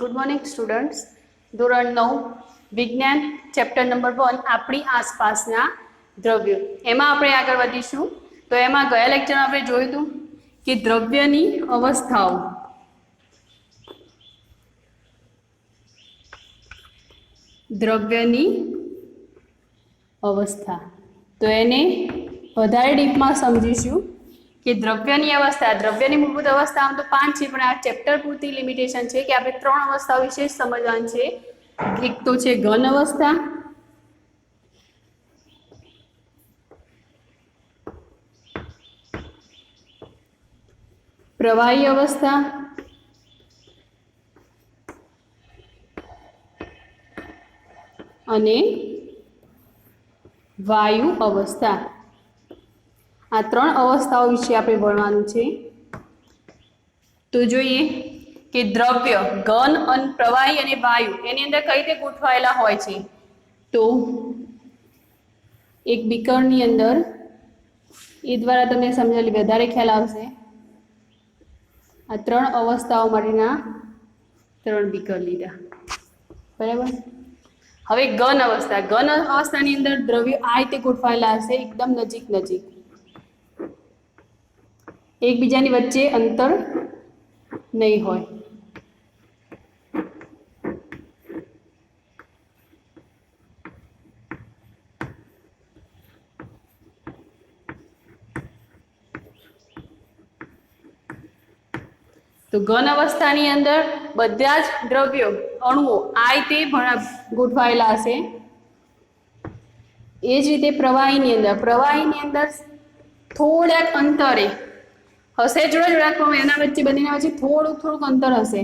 Good morning students. ધોરણ 9 વિજ્ઞાન chapter number 1 આપણી આસપાસના દ્રવ્યો એમાં આપણે આગળ વધીશું। તો એમાં ગયા લેક્ચરમાં આપણે જોયું હતું કે દ્રવ્યની અવસ્થાઓ, દ્રવ્યની અવસ્થા, તો એને વધારે ડીપમાં સમજીશું કે દ્રવ્યની અવસ્થા, દ્રવ્યની મૂળભૂત અવસ્થા આમ તો 5 છે, પણ આ ચેપ્ટર પૂરતી લિમિટેશન છે કે આપણે 3 અવસ્થાઓ વિશે સમજવાની છે। એક તો છે ઘન અવસ્થા, પ્રવાહી અવસ્થા અને વાયુ અવસ્થા। આ 3 અવસ્થાઓ વિશે આપણે ભણવાનું છે। તો જોઈએ કે દ્રવ્ય ઘન અને પ્રવાહી અને વાયુ એની અંદર કઈ રીતે ગોઠવાયેલા હોય છે। તો એક બીકરની અંદર, એ દ્વારા તમને સમજાવી વધારે ખ્યાલ આવશે। આ 3 અવસ્થાઓ માટેના 3 બીકર લીધા, બરાબર। હવે ઘન અવસ્થા, ઘન અવસ્થાની અંદર દ્રવ્યો આ રીતે ગોઠવાયેલા હશે, એકદમ નજીક નજીક, એકબીજાની વચ્ચે અંતર નહીં હોય। તો ઘન અવસ્થાની અંદર બધા જ દ્રવ્યો, અણુઓ આ રીતે ગોઠવાયેલા હશે। એ જ રીતે પ્રવાહીની અંદર થોડાક અંતરે હશે, જોડા એના વચ્ચે બંનેના વચ્ચે થોડુંક અંતર હશે।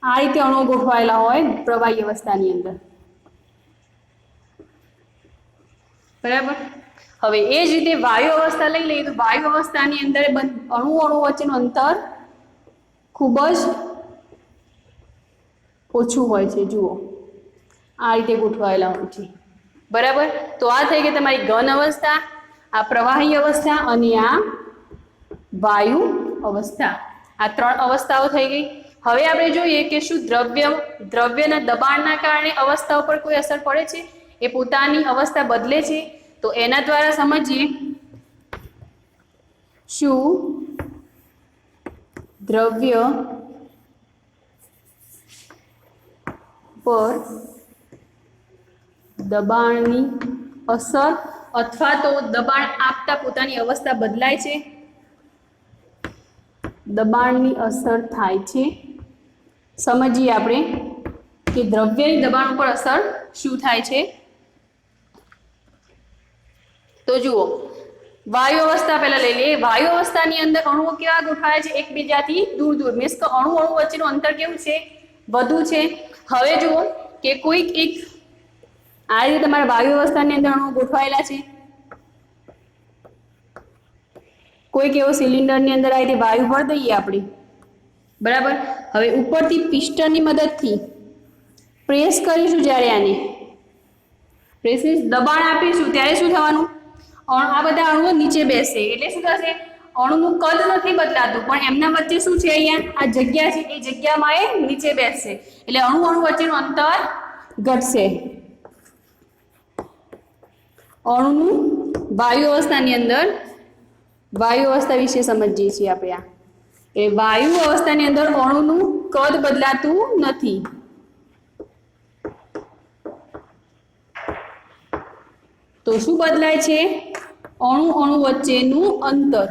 આ રીતે અણુઓ ગોઠવાયેલા હોય પ્રવાહી અવસ્થાની અંદર, બરાબર। હવે એ જ રીતે વાયુ અવસ્થા લઈ લઈએ તો વાયુ અવસ્થાની અંદર અણુ વચ્ચેનું અંતર ખૂબ જ ઓછું હોય છે। જુઓ આ રીતે ગોઠવાયેલા હોય છે, બરાબર। તો આ થઈ ગઈ તમારી ઘન અવસ્થા, આ પ્રવાહી અવસ્થા અને આ વાયુ અવસ્થા। આ 3 અવસ્થાઓ થઈ ગઈ। હવે આપણે જોઈએ કે શું દ્રવ્યના દબાણના કારણે અવસ્થા ઉપર કોઈ અસર પડે છે, એ પોતાની અવસ્થા બદલે છે। તો એના દ્વારા સમજીએ શું દ્રવ્ય પર દબાણની અસર અથવા તો દબાણ આપતા પોતાની અવસ્થા બદલાય છે, દબાણની અસર થાય છે। સમજીએ આપણે કે દ્રવ્યની દબાણ ઉપર અસર શું થાય છે। તો જુઓ, વાયુ અવસ્થા પહેલા લઈ લઈએ। વાયુ અવસ્થાની અંદર અણુઓ કેવા ગોઠવાયા છે, એકબીજાથી દૂર દૂર, મીન્સ કે અણુ વચ્ચેનું અંતર કેવું છે, વધુ છે। હવે જુઓ કે કોઈક એક આ રીતે તમારા વાયુ અવસ્થાની અંદર અણુઓ ગોઠવાયેલા છે, કોઈક એવો સિલિન્ડરની અંદર આ રીતે વાયુ ભરી દઈએ આપણે, બરાબર। હવે ઉપરથી પિસ્ટનની મદદથી પ્રેસ કરીશું, જ્યારે આને પ્રેસ દબાણ આપીશું ત્યારે શું થવાનું, આ બધા અણુઓ નીચે બેસશે, એટલે શું થશે, અણુનું કદ નથી બદલાતું, પણ એમના વચ્ચે શું છે, અહીંયા આ જગ્યા છે, એ જગ્યામાં એ નીચે બેસશે, એટલે અણુ વચ્ચેનું અંતર ઘટશે। અણુનું વાયુ અવસ્થાની અંદર, વાયુ અવસ્થા વિશે સમજીએ છીએ આપણે। આ એ વાયુ અવસ્થાની અંદર અણુનું કદ બદલાતું નથી, તો શું બદલાય છે, અણુ વચ્ચેનું અંતર।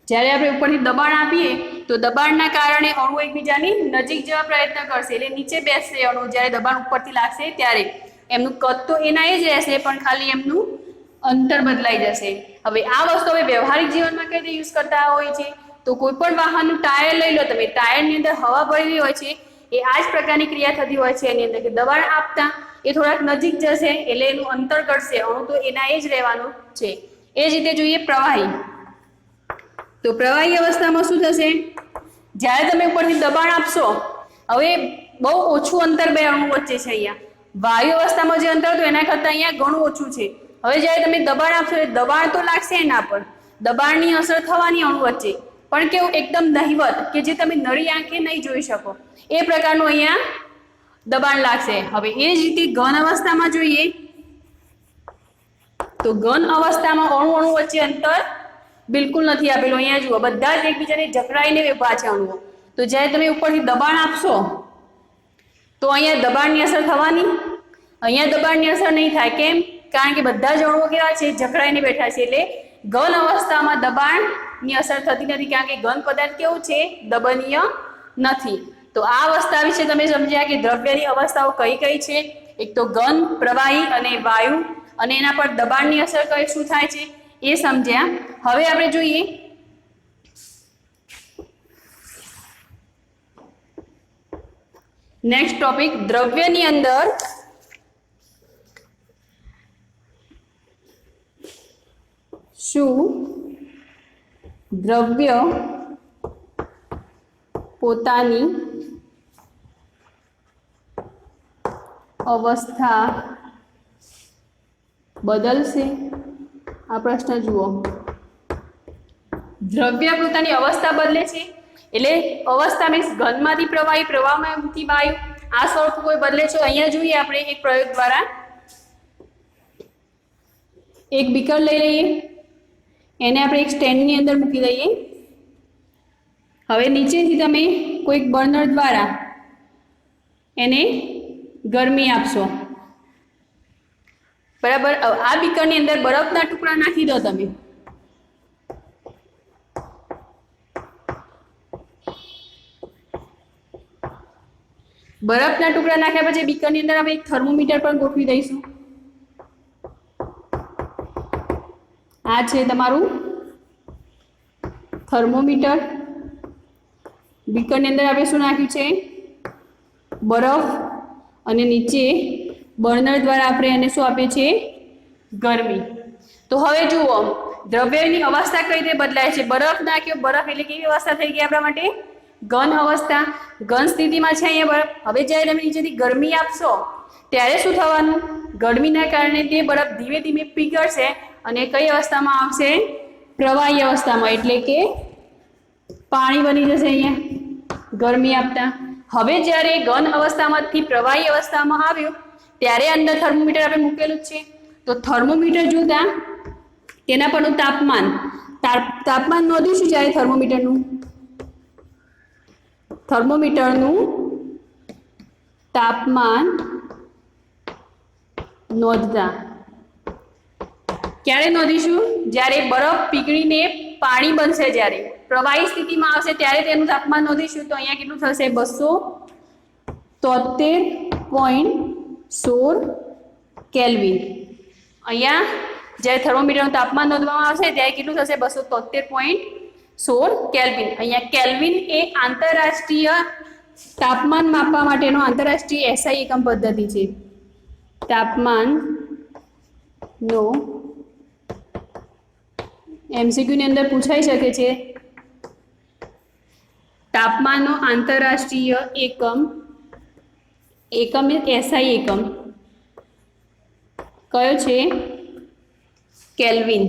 જ્યારે આપણે ઉપરથી દબાણ આપીએ તો દબાણના કારણે અણુ એકબીજાની નજીક જવા પ્રયત્ન કરશે, એટલે નીચે બેસશે અણુ, જ્યારે દબાણ ઉપરથી લાગશે ત્યારે એમનું કદ તો એના એ જ રહેશે, પણ ખાલી એમનું અંતર બદલાઈ જશે। હવે આ વસ્તુ હવે વ્યવહારિક જીવનમાં કઈ રીતે યુઝ કરતા હોય છે, તો કોઈ પણ વાહનનું ટાયર લઈ લો તમે, ટાયરની અંદર હવા ભરેલી હોય છે, એ આ જ પ્રકારની ક્રિયા થતી હોય છે એની અંદર, કે દબાણ આપતા એ થોડાક નજીક જશે એટલે એનું અંતર ઘટશે, અણુ તો એના એ જ રહેવાનું છે। એ જ રીતે જોઈએ પ્રવાહી, તો પ્રવાહી અવસ્થામાં શું થશે, જ્યારે તમે ઉપરથી દબાણ આપશો, હવે બહુ ઓછું અંતર બે અણુ વચ્ચે છે, અહીંયા વાયુ અવસ્થામાં જે અંતર હતું એના કરતાં અહીંયા ઘણું ઓછું છે. હવે જ્યારે તમે દબાણ આપશો એટલે દબાણ તો લાગશે એના પર, દબાણની અસર થવાની અણુ વચ્ચે, પણ કેવું એકદમ નહિવત કે જે તમે નળી આંખે નહીં જોઈ શકો એ પ્રકારનું અહીંયા દબાણ લાગશે. હવે એ જ રીતે ઘન અવસ્થામાં જોઈએ તો ઘન અવસ્થામાં અણુ વચ્ચે અંતર બિલકુલ નથી આપેલું. અહીંયા જુઓ બધા જ એકબીજાને જકડાઈને ઊભા છે અણુઓ. તો જ્યારે તમે ઉપરથી દબાણ આપશો તો અહીંયા દબાણની અસર થવાની, અહીંયા દબાણની અસર નહીં થાય. કેમ? કારણ કે બધા જ અણુઓ કેવા છે? જકડાઈને બેઠા છે. એટલે ઘન અવસ્થામાં દબાણની અસર થતી નથી, કારણ કે ઘન પદાર્થ કેવું છે? દબનીય નથી. તો આ અવસ્થા વિશે તમે સમજ્યા કે દ્રવ્યની અવસ્થાઓ કઈ કઈ છે. એક તો ઘન, પ્રવાહી અને વાયુ, અને એના પર દબાણની અસર કઈ શું થાય છે એ સમજ્યા. હવે આપણે જોઈએ નેક્સ્ટ ટોપિક, દ્રવ્યની અંદર શું દ્રવ્ય પોતાની અવસ્થા બદલશે? આ પ્રશ્ન જુઓ. દ્રવ્ય પોતાની અવસ્થા બદલે છે એટલે અવસ્થા મીન્સ ઘનમાંથી પ્રવાહી, પ્રવાહમાંથી વાયુ, આ સ્વરૂપ કોઈ બદલે છે. અહીંયા જોઈએ આપણે એક પ્રયોગ દ્વારા. એક બીકર લઈ લઈએ, એને આપણે એક સ્ટેન્ડની અંદર મૂકી દઈએ. હવે નીચેથી તમે કોઈક બર્નર દ્વારા એને ગરમી આપશો, બરાબર. આ બીકરની અંદર બરફના ટુકડા નાખી દો તમે. બરફના ટુકડા નાખ્યા પછી બીકરની અંદર આપણે એક થર્મોમીટર પણ ગોઠવી દઈશું. આ છે તમારું થર્મોમીટર. બીકરની અંદર આપણે શું નાખ્યું છે? બરફ, અને નીચે બર્નર દ્વારા આપણે એને શું આપીએ છીએ? ગરમી. તો હવે જુઓ દ્રવ્યની અવસ્થા કઈ રીતે બદલાય છે. બરફ નાખ્યો, બરફ એટલે કેવી અવસ્થા થઈ ગઈ આપણા માટે? ઘન અવસ્થા. ઘન સ્થિતિમાં છે અહીંયા બરફ. હવે જ્યારે તમે નીચેથી ગરમી આપશો ત્યારે શું થવાનું? ગરમીના કારણે તે બરફ ધીમે ધીમે પીગળશે અને કઈ અવસ્થામાં આવશે? પ્રવાહી અવસ્થામાં, એટલે કે પાણી બની જશે અહીંયા ગરમી આપતા. હવે જ્યારે ઘન અવસ્થામાંથી પ્રવાહી અવસ્થામાં આવ્યું ત્યારે અંદર થર્મોમીટર આપણે મૂકેલું જ છે. તો થર્મોમીટર જોતા તેના પરનું તાપમાન નોંધીશું. જ્યારે થર્મોમીટરનું તાપમાન નોંધતા ક્યારે નોંધીશું? જ્યારે બરફ પીગળીને પાણી બનશે, જ્યારે પ્રવાહી સ્થિતિમાં આવશે ત્યારે તેનું તાપમાન નોંધીશું. તો અહીંયા કેટલું થશે? 273.16 કેલ્વિન. અહીંયા જ્યારે થર્મોમીટરનું તાપમાન નોંધવામાં આવશે ત્યારે કેટલું થશે? 273.16 કેલ્વિન. અહીંયા કેલ્વિન એ આંતરરાષ્ટ્રીય તાપમાન માપવા માટેનો આંતરરાષ્ટ્રીય એસઆઈ એકમ પદ્ધતિ છે. તાપમાનનો એમસીક્યુની અંદર પૂછાઈ શકે છે. તાપમાનનો આંતરરાષ્ટ્રીય એકમ એસઆઈ એકમ કયો છે? કેલ્વિન.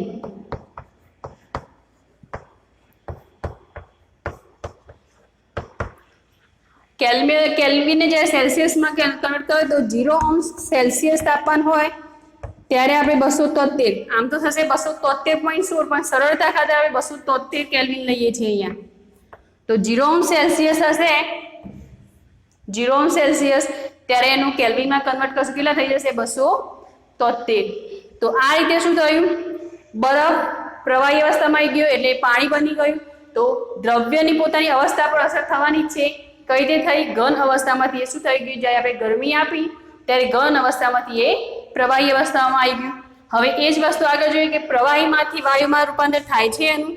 કેલ્વિનને જ્યારે સેલ્સિયસમાં કન્વર્ટ કરો તો 0 સેલ્સિયસ તાપમાન હોય ત્યારે આપણે 273, આમ તો થશે 273.16, પણ સરળતા ખાતર આપણે 273 કેલ્વિન લઈએ છીએ અહીંયા. તો 0 સેલ્સિયસ હશે, 0 સેલ્સિયસ, ત્યારે એનું કેલ્વિનમાં કન્વર્ટ કરશું કેટલા થઈ જશે? 273. તો આ રીતે શું થયું? બરફ પ્રવાહી અવસ્થામાં આવી ગયો એટલે પાણી બની ગયું. તો દ્રવ્યની પોતાની અવસ્થા પર અસર થવાની જ છે. કઈ રીતે થઈ? ઘન અવસ્થામાંથી એ શું થઈ ગયું? જ્યારે આપણે ગરમી આપી ત્યારે ઘન અવસ્થામાંથી એ પ્રવાહી અવસ્થામાં આવી ગયું. હવે એ જ વસ્તુ આગળ જોઈએ કે પ્રવાહીમાંથી વાયુમાં રૂપાંતર થાય છે એનું.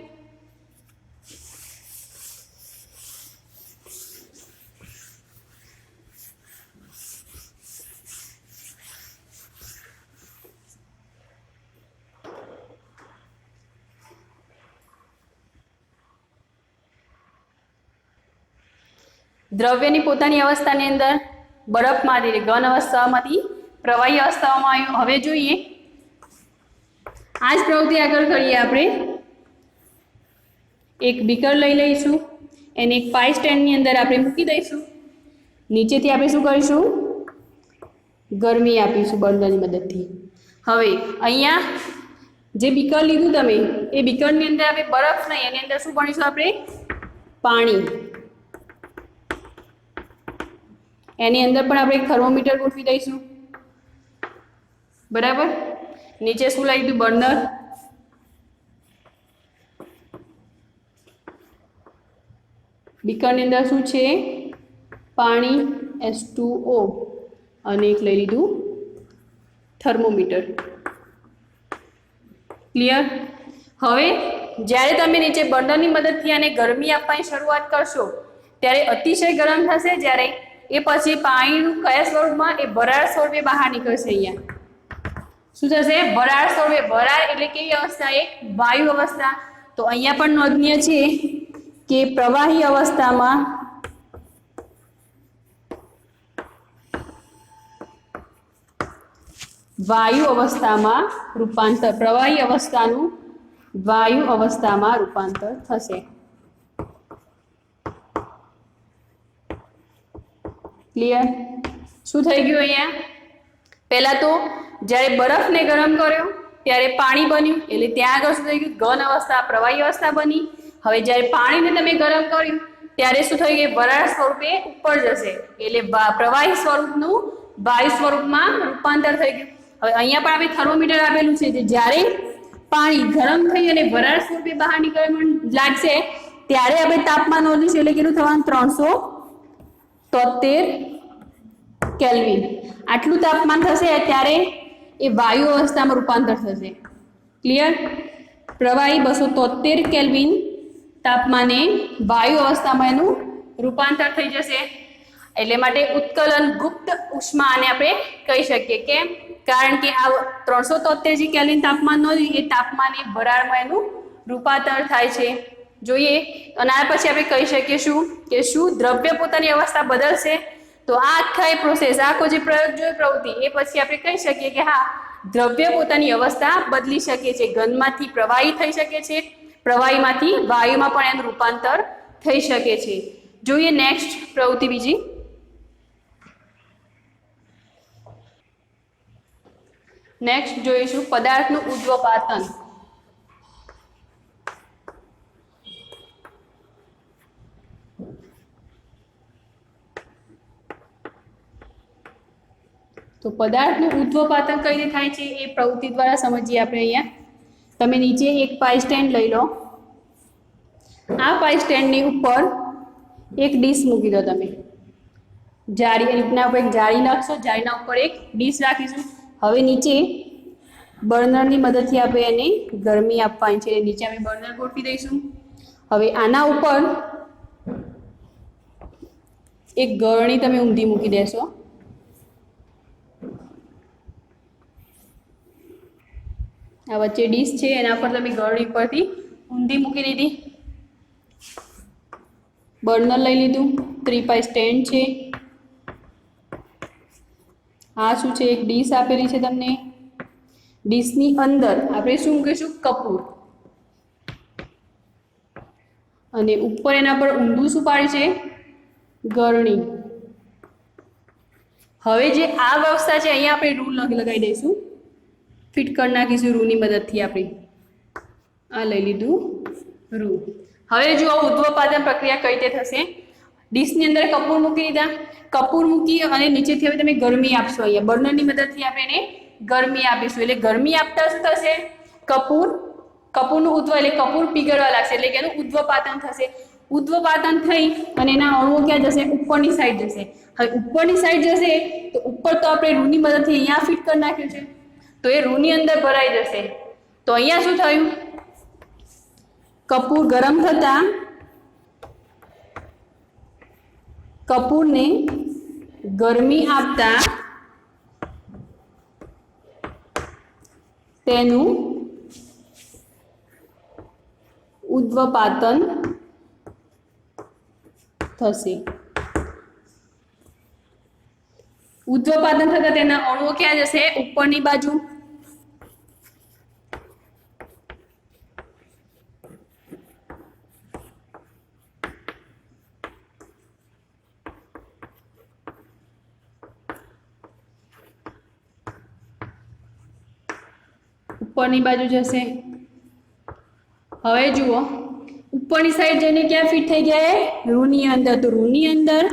દ્રવ્યની પોતાની અવસ્થાની અંદર બરફમાંથી ઘન અવસ્થામાંથી પ્રવાહી અવસ્થામાં આવ્યું। હવે જોઈએ આ જ પ્રવૃત્તિ આગળ કરીએ। આપણે એક બીકર લઈ લઈશું, એને એક પાઈ સ્ટેન્ડની અંદર આપણે મૂકી દઈશું। નીચેથી આપણે શું કરીશું? ગરમી આપીશું બર્નરની મદદથી। હવે અહીંયા જે બીકર લીધું તમે એ બીકરની અંદર આપણે બરફ નહીં, એની અંદર શું ભણીશું આપણે? પાણી। એની અંદર પણ આપણે થર્મોમીટર ગોઠવી દઈશું, બરાબર। નીચે શું લઈ લીધું? બર્નર। બીકરની અંદર શું છે? પાણી H2O, અને એક લઈ લીધું થર્મોમીટર। ક્લિયર? હવે જ્યારે તમે નીચે બર્નરની મદદથી આને ગરમી આપવાની શરૂઆત કરશો ત્યારે અતિશય ગરમ થશે। જ્યારે એ પછી પાણીનું કયા સ્વરૂપમાં? એ વરાળ સ્વરૂપે બહાર નીકળશે। અહીંયા શું થશે? વરાળ સ્વરૂપે। વરાળ એટલે કેવી અવસ્થા? એક વાયુ અવસ્થા। તો અહીંયા પણ નોંધનીય છે કે પ્રવાહી અવસ્થામાં વાયુ અવસ્થામાં રૂપાંતર, પ્રવાહી અવસ્થાનું વાયુ અવસ્થામાં રૂપાંતર થશે। ક્લિયર? શું થઈ ગયું અહીંયા? પહેલા તો જ્યારે બરફને ગરમ કર્યો ત્યારે પાણી બન્યું, એટલે ત્યાં આગળ શું થઈ ગયું? ઘન અવસ્થા, પ્રવાહી અવસ્થા બની। હવે જ્યારે પાણીને તમે ગરમ કર્યું ત્યારે શું થઈ ગયું? વરાળ સ્વરૂપે ઉપર જશે, એટલે પ્રવાહી સ્વરૂપનું વાયુ સ્વરૂપમાં રૂપાંતર થઈ ગયું। હવે અહીંયા પણ આપણે થર્મોમીટર આપેલું છે, જે જ્યારે પાણી ગરમ થઈ અને વરાળ સ્વરૂપે બહાર નીકળવા લાગશે ત્યારે આપણે તાપમાન નોંધીશું, એટલે કેટલું થવાનું? 373 કેલ્વિન। આટલું તાપમાન થશે ત્યારે એ વાયુ અવસ્થામાં રૂપાંતર થશે। ક્લિયર? પ્રવાહી 273 કેલ્વિન તાપમાને વાયુ અવસ્થામાં એનું રૂપાંતર થઈ જશે। એટલે માટે ઉત્કલન ગુપ્ત ઉષ્મા આને આપણે કહી શકીએ। કેમ? કારણ કે આ 373 જે કેલ્વિન તાપમાન નોંધ્યું એ તાપમાને વરાળમાં એનું રૂપાંતર થાય છે। જોઈએ, અને આ પછી આપણે કહી શકીએ શું કે શું દ્રવ્ય પોતાની અવસ્થા બદલશે? તો આ આખા પ્રોસેસ, આખો જે પ્રયોગ જોયો પ્રવૃત્તિ, એ પછી આપણે કહી શકીએ કે હા, દ્રવ્ય પોતાની અવસ્થા બદલી શકે છે। ઘનમાંથી પ્રવાહી થઈ શકે છે, પ્રવાહીમાંથી વાયુમાં પણ એનું રૂપાંતર થઈ શકે છે। જોઈએ નેક્સ્ટ પ્રવૃત્તિ બીજી। નેક્સ્ટ જોઈશું પદાર્થનું ઉદ્વપાતન। તો પદાર્થનું ઉદ્વપાતન કઈ રીતે થાય છે એ પ્રવૃત્તિ દ્વારા સમજીએ આપણે। અહીંયા તમે નીચે એક પાઈ સ્ટેન્ડ લઈ લો। આ પાઈ સ્ટેન્ડની ઉપર એક ડીશ મૂકી દો તમે। જાળી રીતના ઉપર એક જાળી નાખશો, જાળીના ઉપર એક ડીશ રાખીશું। હવે નીચે બર્નરની મદદથી આપણે એને ગરમી આપવાની છે, નીચે આપણે બર્નર ગોઠવી દઈશું। હવે આના ઉપર એક ગળણી તમે ઊંધી મૂકી દેશો। આ વચ્ચે ડીશ છે, એના પર તમે ગળણી પરથી ઊંધી મૂકી દીધી। બર્નર લઈ લીધું, ત્રિપાઈ સ્ટેન્ડ છે। આ શું છે? એક ડીશ આપેલી છે તમને। ડીશની અંદર આપણે શું મૂકીશું? કપૂર। અને ઉપર એના પર ઊંધું શું પાડ્યું છે? ગળણી। હવે જે આ વ્યવસ્થા છે અહીંયા આપણે રૂલ લગાવી દઈશું, ફિટ કરી નાખીશું રૂની મદદથી। આપણે આ લઈ લીધું રૂ। હવે જો ઉદ્વપાતન પ્રક્રિયા કઈ રીતે થશે? ડીશની અંદર કપૂર મૂકી દીધા, કપૂર મૂકી અને નીચેથી હવે તમે ગરમી આપશો। અહીંયા બર્નરની મદદથી આપણે એને ગરમી આપીશું, એટલે ગરમી આપતા શું થશે? કપૂરનું ઉદ્વ એટલે કપૂર પીગળવા લાગશે, એટલે કે એનું ઉદ્વપાતન થશે। ઉદ્વપાતન થઈ અને એના અણુઓ ક્યાં જશે? ઉપરની સાઈડ જશે। હવે ઉપરની સાઈડ જશે તો ઉપર તો આપણે રૂની મદદથી અહીંયા ફિટ કરી નાખ્યું છે, તો એ રૂની અંદર ભરાઈ જશે। તો અહીંયા શું થયું? કપૂર ગરમ થતા કપૂરને ગરમી આપતા તેનું ઉદ્વપાતન થશે। ઉદ્ધપાદન થતા તેના અણુઓ ક્યાં જશે? ઉપરની બાજુ. ઉપરની બાજુ જશે. હવે જુઓ ઉપરની સાઈડ જઈને ક્યાં ફિટ થઈ ગયા? રૂની અંદર. તો રૂની અંદર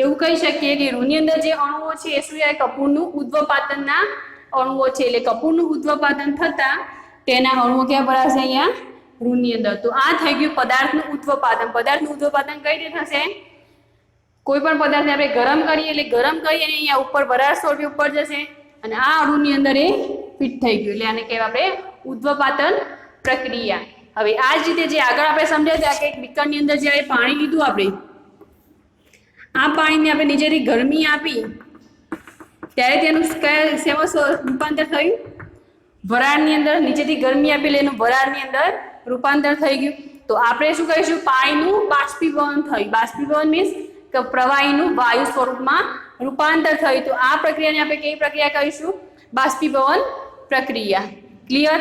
એવું કહી શકીએ કે રૂની અંદર જે અણુઓ છે એ શું છે? કપૂરનું ઉદ્ધપાદનના અણુઓ છે. એટલે કપૂરનું ઉદ્ધપાદન થતા તેના અણુઓ ક્યાં ભરાશે? અહીંયા રૂની અંદર. તો આ થઈ ગયું પદાર્થનું ઉદ્ધપાદન. પદાર્થનું ઉદ્ધપાદન કઈ રીતે થશે? કોઈ પણ પદાર્થને આપણે ગરમ કરીએ એટલે ગરમ કરીએ અને અહીંયા ઉપર વરાળ સ્વરૂપે ઉપર જશે અને આ અણુની અંદર એ ફિટ થઈ ગયું. એટલે આને કહેવાય આપણે ઉદ્ધપાદન પ્રક્રિયા. હવે આ જ રીતે જે આગળ આપણે સમજાવ્યા કે બીકરની અંદર જ્યારે પાણી લીધું આપણે, આ પાણીને આપણે નીચેથી ગરમી આપી ત્યારે તેનું શેમાં રૂપાંતર થયું? વરાળની અંદર. નીચેથી ગરમી આપી એટલે એનું વરાળની અંદર રૂપાંતર થઈ ગયું. તો આપણે શું કહીશું? પાણીનું બાષ્પીભવન થયું. બાષ્પીભવન મીન્સ કે પ્રવાહીનું વાયુ સ્વરૂપમાં રૂપાંતર થયું. તો આ પ્રક્રિયાને આપણે કઈ પ્રક્રિયા કહીશું? બાષ્પીભવન પ્રક્રિયા. ક્લિયર?